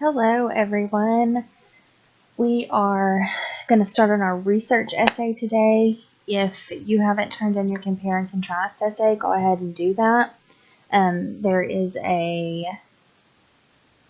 Hello, everyone. We are going to start on our research essay today. If you haven't turned in your compare and contrast essay, go ahead and do that. There is a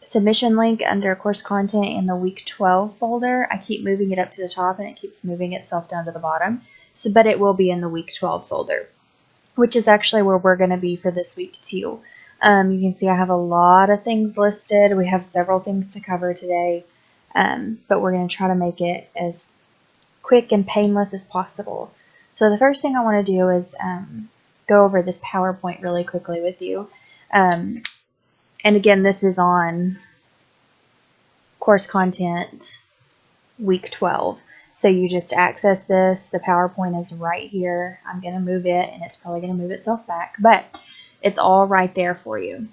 submission link under course content in the week 12 folder. I keep moving it up to the top and it keeps moving itself down to the bottom. But it will be in the week 12 folder, which is actually where we're going to be for this week too. You can see I have a lot of things listed. We have several things to cover today, but we're going to try to make it as quick and painless as possible. So the first thing I want to do is go over this PowerPoint really quickly with you. And again, this is on course content week 12. So you just access this. The PowerPoint is right here. I'm going to move it, and it's probably going to move itself back, but it's all right there for you.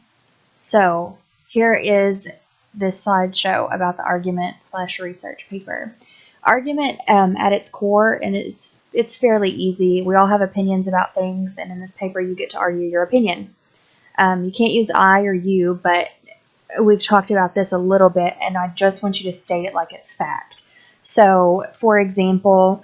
So here is this slideshow about the argument/research paper. Argument at its core, and it's fairly easy. We all have opinions about things, and in this paper you get to argue your opinion. You can't use I or you, but we've talked about this a little bit, and I just want you to state it like it's fact. So, for example,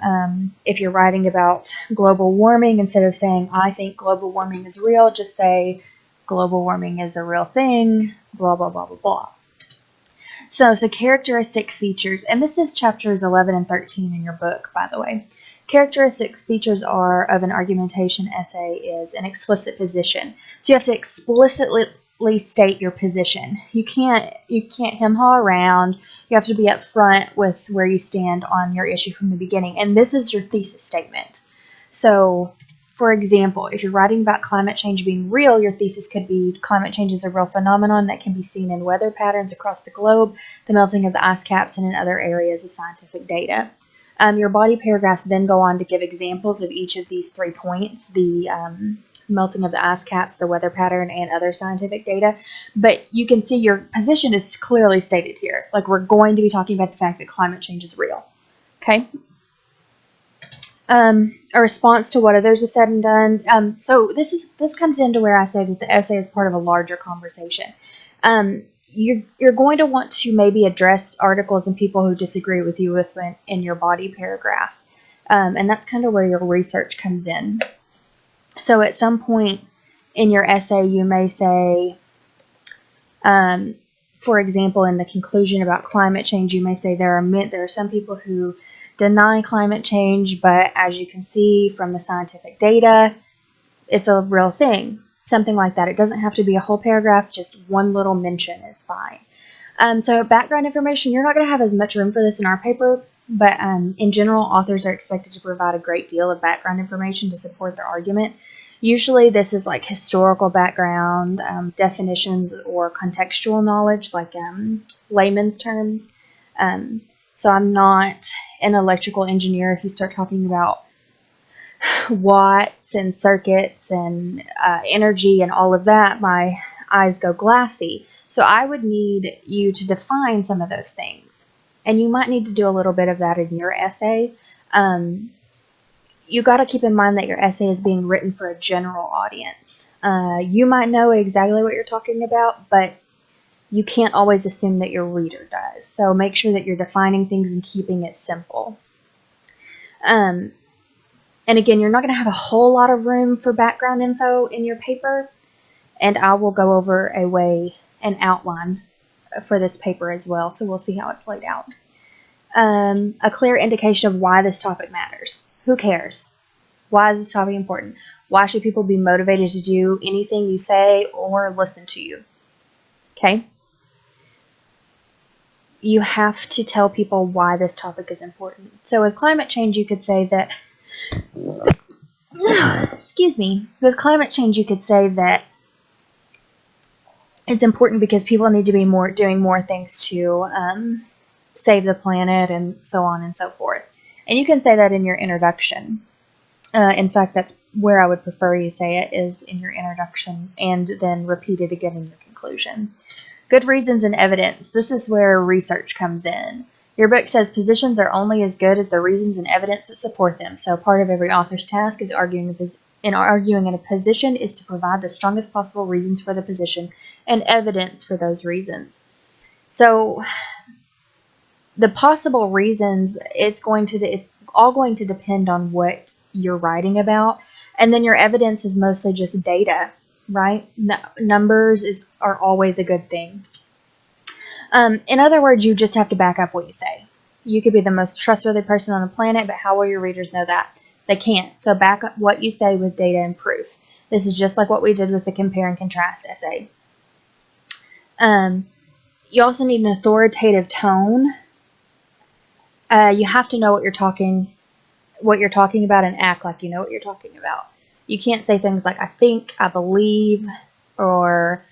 if you're writing about global warming, instead of saying, I think global warming is real, just say, global warming is a real thing, blah, blah, blah, blah, blah. So characteristic features, and this is chapters 11 and 13 in your book, by the way. Characteristic features of an argumentation essay is an explicit position. So you have to explicitly state your position. You can't hem-haw around. You have to be upfront with where you stand on your issue from the beginning. And this is your thesis statement. So, for example, if you're writing about climate change being real, your thesis could be climate change is a real phenomenon that can be seen in weather patterns across the globe, the melting of the ice caps, and in other areas of scientific data. Your body paragraphs then go on to give examples of each of these 3 points, the melting of the ice caps, the weather pattern, and other scientific data. But you can see your position is clearly stated here. Like, we're going to be talking about the fact that climate change is real. Okay? A response to what others have said and done. So this comes into where I say that the essay is part of a larger conversation. You're going to want to maybe address articles and people who disagree with you in your body paragraph. And that's kind of where your research comes in. So at some point in your essay, you may say, for example, in the conclusion about climate change, you may say there are some people who deny climate change, but as you can see from the scientific data, it's a real thing. Something like that. It doesn't have to be a whole paragraph, just one little mention is fine. So background information, you're not going to have as much room for this in our paper, but in general, authors are expected to provide a great deal of background information to support their argument. Usually this is like historical background, definitions, or contextual knowledge, like layman's terms. So I'm not an electrical engineer. If you start talking about watts and circuits and energy and all of that, my eyes go glassy. So I would need you to define some of those things. And you might need to do a little bit of that in your essay. You got to keep in mind that your essay is being written for a general audience. You might know exactly what you're talking about, but you can't always assume that your reader does. So make sure that you're defining things and keeping it simple. And again, you're not going to have a whole lot of room for background info in your paper, and I will go over an outline for this paper as well, so we'll see how it's laid out. A clear indication of why this topic matters. Who cares? Why is this topic important? Why should people be motivated to do anything you say or listen to you? Okay? You have to tell people why this topic is important. So with climate change, you could say that excuse me. With climate change, you could say that it's important because people need to be doing more things to save the planet and so on and so forth. And you can say that in your introduction. In fact, that's where I would prefer you say it, is in your introduction, and then repeat it again in your conclusion. Good reasons and evidence. This is where research comes in. Your book says positions are only as good as the reasons and evidence that support them. So part of every author's task is arguing a position is to provide the strongest possible reasons for the position and evidence for those reasons. So the possible reasons, it's all going to depend on what you're writing about, and then your evidence is mostly just data, right? Numbers are always a good thing. In other words, you just have to back up what you say. You could be the most trustworthy person on the planet, but how will your readers know that? They can't. So back up what you say with data and proof. This is just like what we did with the compare and contrast essay. You also need an authoritative tone. You have to know what you're talking about and act like you know what you're talking about. You can't say things like I think, I believe, or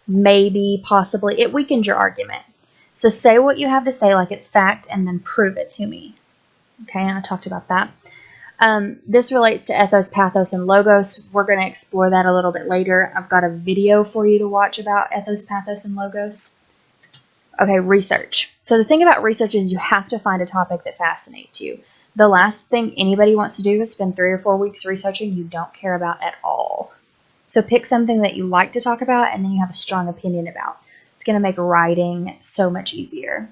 maybe, possibly. It weakens your argument. So say what you have to say like it's fact and then prove it to me. Okay, I talked about that. This relates to ethos, pathos, and logos. We're going to explore that a little bit later. I've got a video for you to watch about ethos, pathos, and logos. Okay, research. So the thing about research is you have to find a topic that fascinates you. The last thing anybody wants to do is spend 3 or 4 weeks researching you don't care about at all. So pick something that you like to talk about and then you have a strong opinion about. It's going to make writing so much easier.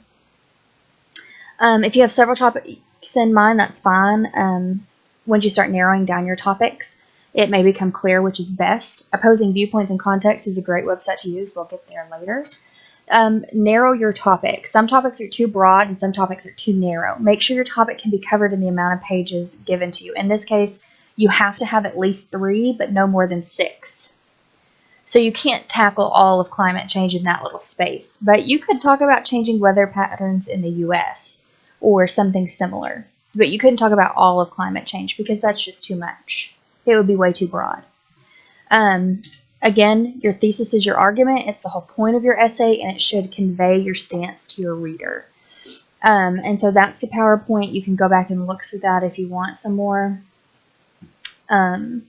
If you have several topics in mind, that's fine. Once you start narrowing down your topics, it may become clear which is best. Opposing Viewpoints and Context is a great website to use. We'll get there later. Narrow your topic. Some topics are too broad and some topics are too narrow. Make sure your topic can be covered in the amount of pages given to you. In this case, you have to have at least 3, but no more than 6. So you can't tackle all of climate change in that little space. But you could talk about changing weather patterns in the U.S. or something similar. But you couldn't talk about all of climate change because that's just too much. It would be way too broad. Again, your thesis is your argument. It's the whole point of your essay, and it should convey your stance to your reader. And so that's the PowerPoint. You can go back and look through that if you want some more. I'm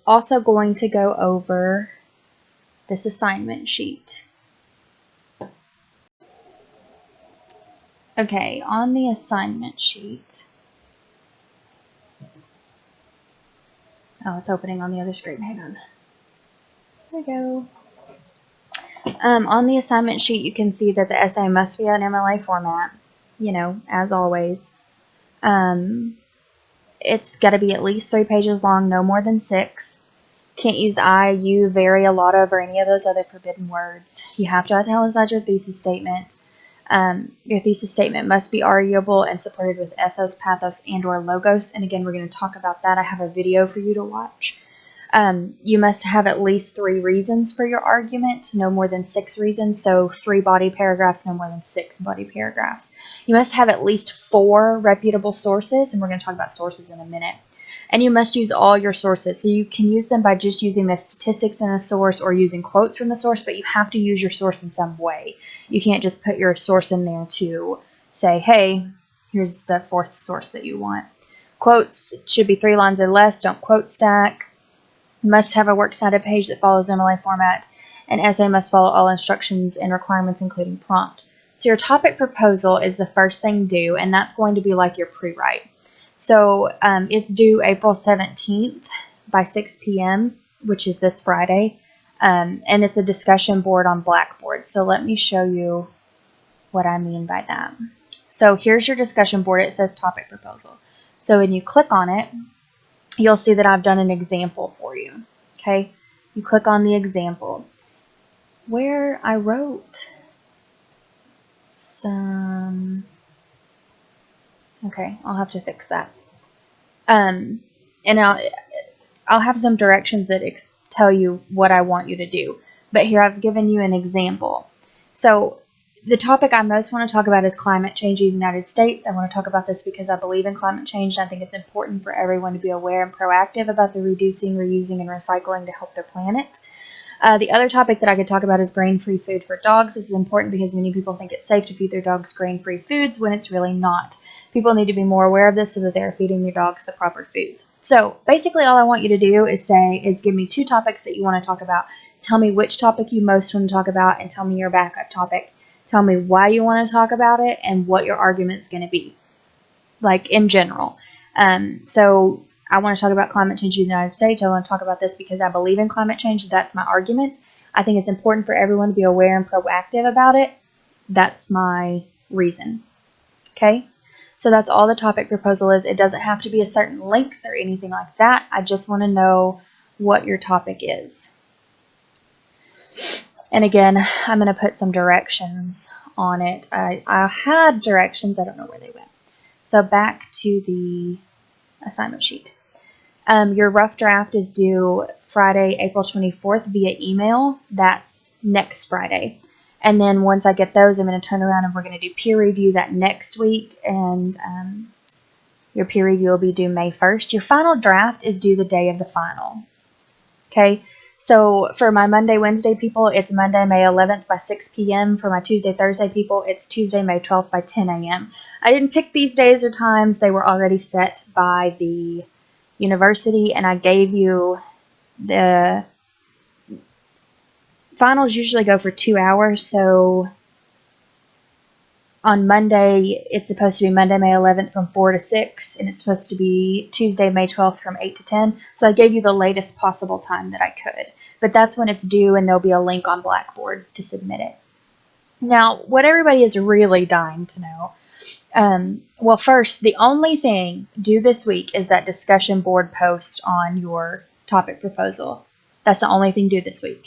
also going to go over this assignment sheet. Okay, on the assignment sheet. Oh, it's opening on the other screen. Hang on. There we go. On the assignment sheet, you can see that the essay must be an MLA format, as always. It's got to be at least 3 pages long, no more than 6. Can't use I, you, very, a lot of, or any of those other forbidden words. You have to italicize your thesis statement. Your thesis statement must be arguable and supported with ethos, pathos, and or logos. And again, we're going to talk about that. I have a video for you to watch. You must have at least 3 reasons for your argument, no more than 6 reasons. So 3 body paragraphs, no more than 6 body paragraphs. You must have at least 4 reputable sources, and we're going to talk about sources in a minute. And you must use all your sources. So you can use them by just using the statistics in a source or using quotes from the source, but you have to use your source in some way. You can't just put your source in there to say, hey, here's the 4th source that you want. Quotes should be 3 lines or less. Don't quote stack. Must have a works cited page that follows MLA format. An essay must follow all instructions and requirements, including prompt. So your topic proposal is the first thing due, and that's going to be like your pre-write. So it's due April 17th by 6 p.m., which is this Friday, and it's a discussion board on Blackboard. So let me show you what I mean by that. So here's your discussion board. It says topic proposal. So when you click on it, you'll see that I've done an example for you. Okay, you click on the example where I wrote some. Okay, I'll have to fix that. And I'll have some directions that tell you what I want you to do. But here I've given you an example. So the topic I most want to talk about is climate change in the United States. I want to talk about this because I believe in climate change, and I think it's important for everyone to be aware and proactive about the reducing, reusing, and recycling to help their planet. The other topic that I could talk about is grain-free food for dogs. This is important because many people think it's safe to feed their dogs grain-free foods when it's really not. People need to be more aware of this so that they're feeding their dogs the proper foods. So basically all I want you to do is give me 2 topics that you want to talk about. Tell me which topic you most want to talk about and tell me your backup topic. Tell me why you want to talk about it and what your argument's going to be, like in general. So I want to talk about climate change in the United States. I want to talk about this because I believe in climate change. That's my argument. I think it's important for everyone to be aware and proactive about it. That's my reason. Okay? So that's all the topic proposal is. It doesn't have to be a certain length or anything like that. I just want to know what your topic is. And again, I'm going to put some directions on it. I had directions. I don't know where they went. So back to the assignment sheet. Your rough draft is due Friday, April 24th via email. That's next Friday. And then once I get those, I'm going to turn around and we're going to do peer review that next week. And your peer review will be due May 1st. Your final draft is due the day of the final. Okay. So for my Monday, Wednesday people, it's Monday, May 11th by 6 p.m. For my Tuesday, Thursday people, it's Tuesday, May 12th by 10 a.m. I didn't pick these days or times. They were already set by the university, and I gave you the finals usually go for 2 hours. So on Monday, it's supposed to be Monday, May 11th from 4 to 6, and it's supposed to be Tuesday, May 12th from 8 to 10. So I gave you the latest possible time that I could. But that's when it's due, and there'll be a link on Blackboard to submit it. Now, what everybody is really dying to know, well, first, the only thing due this week is that discussion board post on your topic proposal. That's the only thing due this week.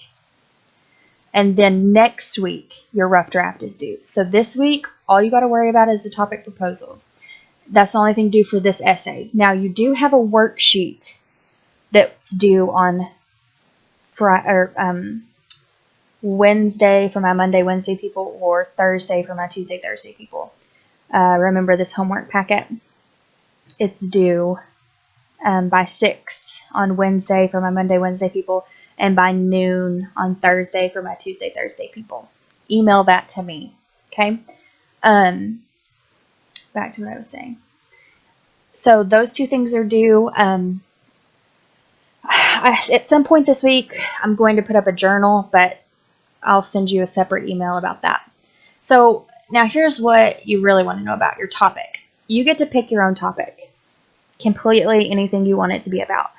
And then next week, your rough draft is due. So this week, all you got to worry about is the topic proposal. That's the only thing due for this essay. Now, you do have a worksheet that's due on Wednesday for my Monday, Wednesday people, or Thursday for my Tuesday, Thursday people. Remember this homework packet? It's due by 6 on Wednesday for my Monday, Wednesday people, and by noon on Thursday for my Tuesday, Thursday people. Email that to me, okay? Back to what I was saying. So those two things are due. At some point this week, I'm going to put up a journal, but I'll send you a separate email about that. So now here's what you really want to know about your topic. You get to pick your own topic. Completely anything you want it to be about.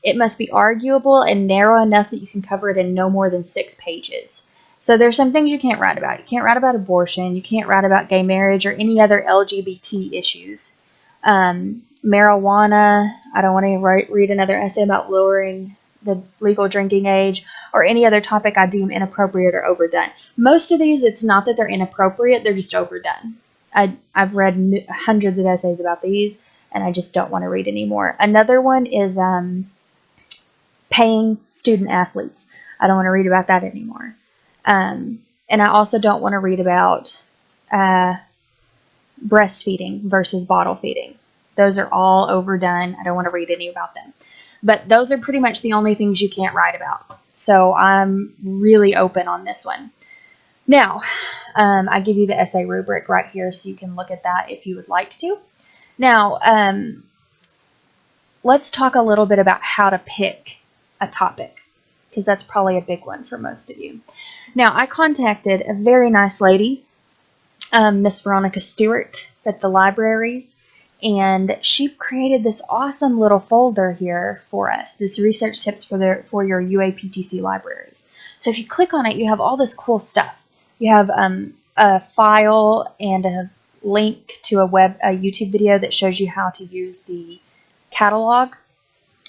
It must be arguable and narrow enough that you can cover it in no more than 6 pages. So there's some things you can't write about. You can't write about abortion. You can't write about gay marriage or any other LGBT issues. Marijuana, I don't want to read another essay about lowering the legal drinking age or any other topic I deem inappropriate or overdone. Most of these, it's not that they're inappropriate, they're just overdone. I've read hundreds of essays about these, and I just don't want to read anymore. Another one is paying student athletes. I don't want to read about that anymore. And I also don't want to read about breastfeeding versus bottle feeding. Those are all overdone. I don't want to read any about them. But those are pretty much the only things you can't write about. So I'm really open on this one. Now, I give you the essay rubric right here so you can look at that if you would like to. Now, let's talk a little bit about how to pick a topic, because that's probably a big one for most of you. Now, I contacted a very nice lady, Miss Veronica Stewart at the libraries, and she created this awesome little folder here for us, this research tips for your UAPTC libraries. So if you click on it, you have all this cool stuff. You have a file and a link to a YouTube video that shows you how to use the catalog,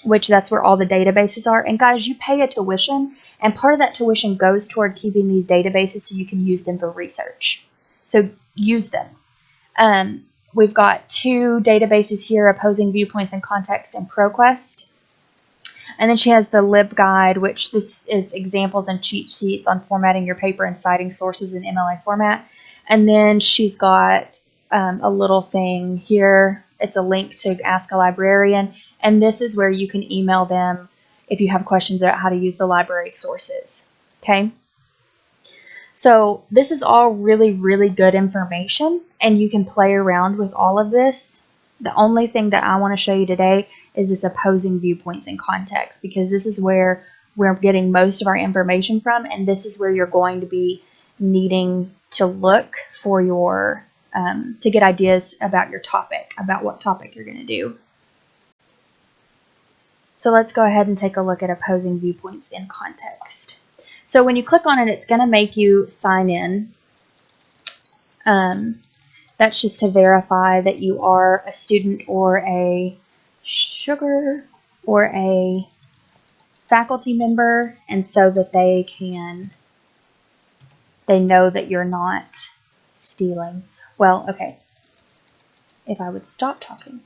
which that's where all the databases are. And guys, you pay a tuition, and part of that tuition goes toward keeping these databases so you can use them for research. So use them. We've got 2 databases here, Opposing Viewpoints in Context and ProQuest. And then she has the LibGuide, which this is examples and cheat sheets on formatting your paper and citing sources in MLA format. And then she's got a little thing here. It's a link to Ask a Librarian. And this is where you can email them if you have questions about how to use the library sources. Okay? So this is all really, really good information, and you can play around with all of this. The only thing that I want to show you today is this Opposing Viewpoints in Context, because this is where we're getting most of our information from, and this is where you're going to be needing to look for your, to get ideas about your topic, about what topic you're going to do. So let's go ahead and take a look at Opposing Viewpoints in Context. So when you click on it, it's going to make you sign in. That's just to verify that you are a student or a sugar or a faculty member, and so that they know that you're not stealing. Well, okay. If I would stop talking.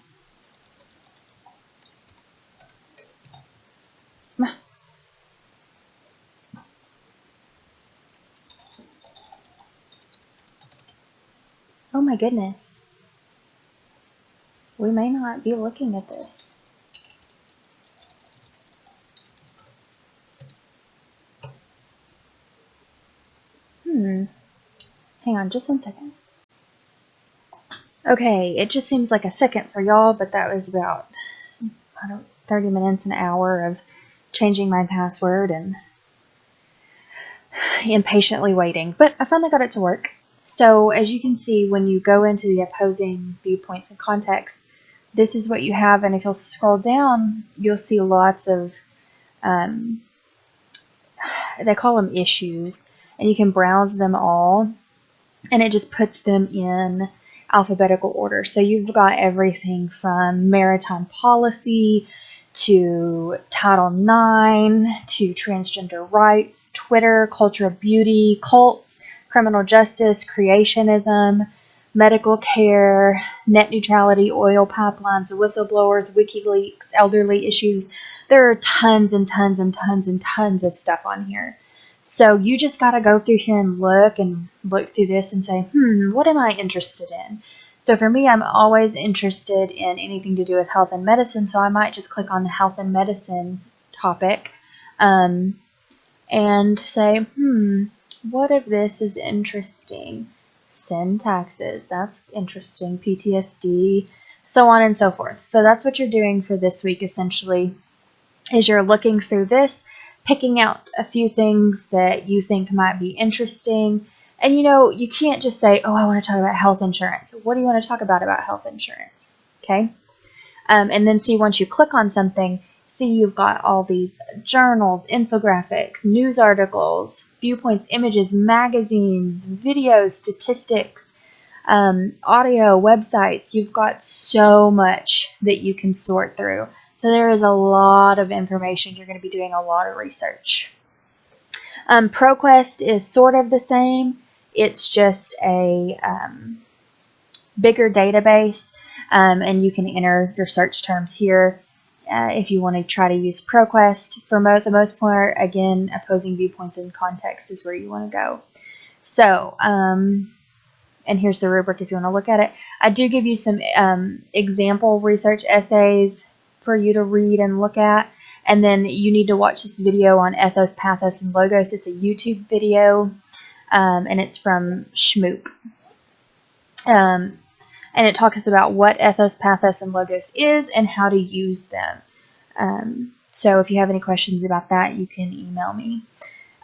Oh my goodness. We may not be looking at this. Hang on just one second. Okay, it just seems like a second for y'all, but that was about 30 minutes, an hour of changing my password and impatiently waiting. But I finally got it to work. So as you can see, when you go into the opposing viewpoints and context, this is what you have, and if you'll scroll down, you'll see lots of, they call them issues, and you can browse them all, and it just puts them in alphabetical order. So you've got everything from maritime policy to Title IX to transgender rights, Twitter, culture of beauty, cults, criminal justice, creationism, medical care, net neutrality, oil pipelines, whistleblowers, WikiLeaks, elderly issues. There are tons and tons and tons and tons of stuff on here. So you just got to go through here and look through this and say, what am I interested in? So for me, I'm always interested in anything to do with health and medicine, so I might just click on the health and medicine topic and say, what if this is interesting? Sin taxes, that's interesting, PTSD, so on and so forth. So that's what you're doing for this week, essentially, is you're looking through this, picking out a few things that you think might be interesting. And you can't just say, oh, I want to talk about health insurance. What do you want to talk about health insurance? Okay. And then see, once you click on something, see you've got all these journals, infographics, news articles, viewpoints, images, magazines, videos, statistics, audio, websites. You've got so much that you can sort through. So there is a lot of information. You're going to be doing a lot of research. ProQuest is sort of the same. It's just a bigger database, and you can enter your search terms here if you want to try to use ProQuest. For the most part, again, opposing viewpoints and context is where you want to go. So, and here's the rubric if you want to look at it. I do give you some example research essays for you to read and look at. And then you need to watch this video on ethos, pathos, and logos. It's a YouTube video, and it's from Shmoop. And it talks about what ethos, pathos, and logos is and how to use them. So if you have any questions about that, you can email me.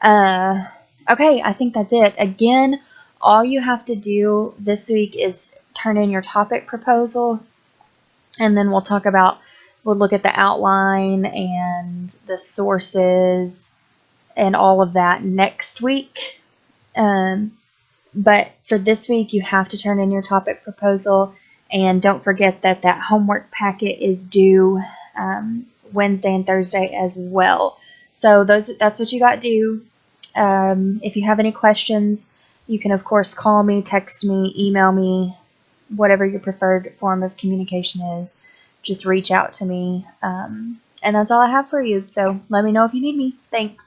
Okay, I think that's it. Again, all you have to do this week is turn in your topic proposal, and then we'll look at the outline and the sources and all of that next week. But for this week, you have to turn in your topic proposal, and don't forget that homework packet is due Wednesday and Thursday as well. So that's what you got due. If you have any questions, you can, of course, call me, text me, email me, whatever your preferred form of communication is. Just reach out to me. And that's all I have for you. So let me know if you need me. Thanks.